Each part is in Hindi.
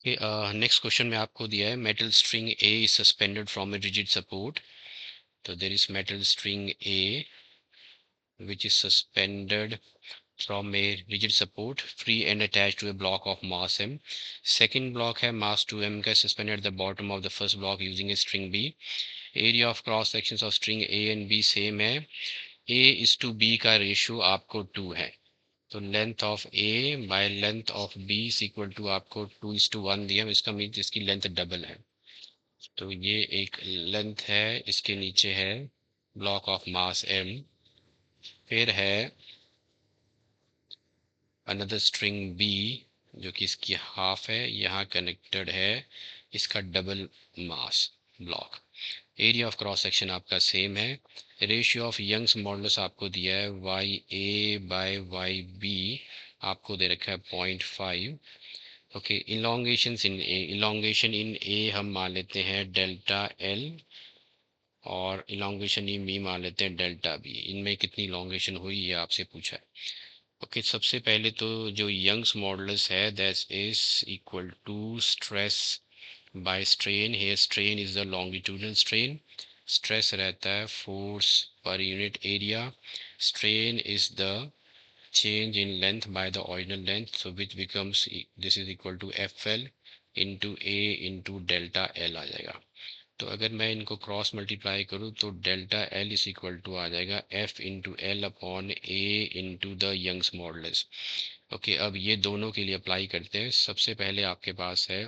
नेक्स्ट क्वेश्चन में आपको दिया है metal string A is suspended from a rigid support. तो there is metal string A which is suspended from a rigid support free and attached to a block of mass m. Second block है mass 2m का suspended at the bottom of the first block using a string b. Area of cross sections of string a and b same है. a is to b का रेशियो आपको 2 है. तो length of a by length of b is equal to आपको 2:1 दिया, इसका मीन इसकी लेंथ डबल है. तो ये एक लेंथ है, इसके नीचे है ब्लॉक ऑफ मास m. फिर है अनदर स्ट्रिंग बी जो कि इसकी हाफ है, यहाँ कनेक्टेड है इसका double mass block. Area of cross section आपका सेम है. रेशियो ऑफ यंग्स मॉडुलस आपको दिया है Y A by Y B, आपको दे रखा है 0.5. ओके, इलोंगेशन इन ए हम मान लेते हैं डेल्टा एल और इलोंगेशन इन बी मान लेते हैं डेल्टा बी. इनमें कितनी इलोंगेशन हुई ये आपसे पूछा है. ओके, सबसे पहले तो जो यंग्स मॉडुलस है that is equal to stress by strain. Here strain is the longitudinal strain, stress रहता है force per unit area, strain is the change in length by the original length, so which becomes this is equal to fl into a into delta l आ जाएगा. तो अगर मैं इनको क्रॉस मल्टीप्लाई करूँ तो delta L is equal to आ जाएगा F into L upon A into the Young's modulus. Okay, अब ये दोनों के लिए अप्लाई करते हैं. सबसे पहले आपके पास है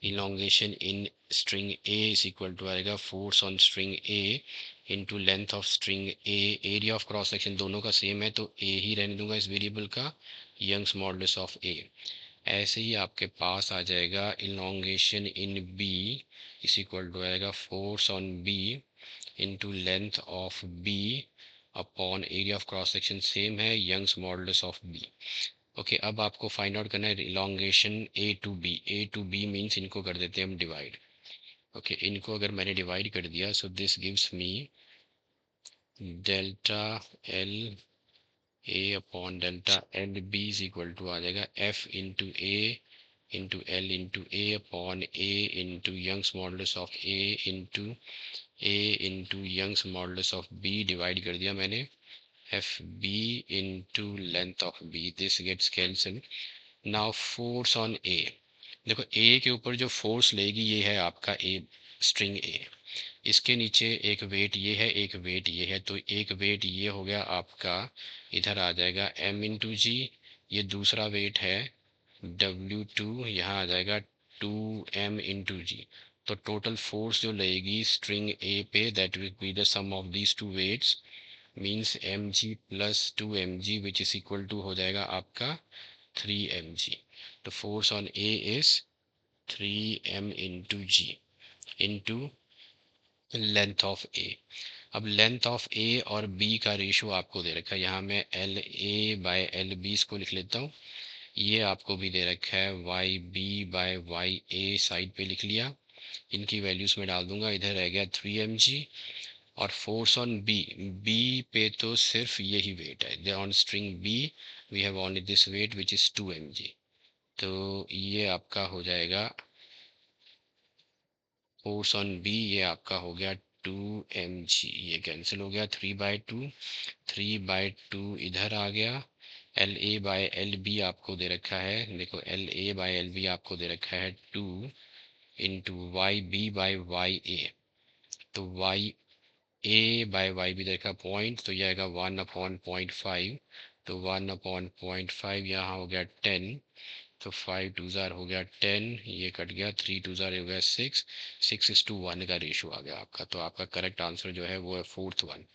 elongation in string A is equal to आएगा force on string A into length of string A. Area of cross section दोनों का सेम है तो ए ही रहने दूंगा इस वेरिएबल का, यंग्स मॉडुलस ऑफ ए. ऐसे ही आपके पास आ जाएगा elongation in B is equal to आएगा force on B into length of B upon area of cross section same है, Young's modulus of B. Okay, अब आपको फाइंड आउट करना है elongation A to B. A to B means इनको कर देते हैं हम डिवाइड. ओके, इनको अगर मैंने डिवाइड कर दिया so this gives me delta L A upon delta L B is equal to आ जाएगा F into A into L into A upon A into Young's modulus of A into Young's modulus of B. Divide कर दिया मैंने F B into length of B, this gets cancel. Now force on A, देखो ए के ऊपर जो फोर्स लेगी ये है आपका ए स्ट्रिंग ए. इसके नीचे एक वेट ये है, एक वेट ये है, तो एक वेट ये हो गया आपका, इधर आ जाएगा m इंटू जी. ये दूसरा वेट है W2, यहाँ आ जाएगा 2m इंटू जी. तो टोटल फोर्स जो लगेगी स्ट्रिंग ए पे that will be the sum of these two weights means mg plus 2mg which is equal to हो जाएगा आपका 3mg. तो force on A is 3m into g into length of A. अब लेंथ ऑफ ए और बी का रेशो आपको दे रखा है, यहाँ मैं L A by L B इसको लिख लेता हूँ. ये आपको भी दे रखा है Y B by Y A, side पे लिख लिया. इनकी वैल्यूज में डाल दूंगा, इधर रह गया 3mg. और फोर्स ऑन बी, बी पे तो सिर्फ यही वेट है, on string B we have only this weight which is 2mg. तो ये आपका हो जाएगा फोर्स ऑन बी, ये आपका हो गया 2mg. ये कैंसिल हो गया, 3/2, 3/2 इधर आ गया. L A by L B आपको दे रखा है, देखो L A by L B आपको दे रखा है 2 into Y B by Y A. तो Y A by Y B देखा पॉइंट, तो यह आएगा 1/0.5. तो 1/0.5 यहाँ हो गया 10. तो 5 2 हो गया 10, ये कट गया 3 2 हो गया 6, 6:1 का रेशो आ गया आपका. तो आपका करेक्ट आंसर जो है वो है फोर्थ वन.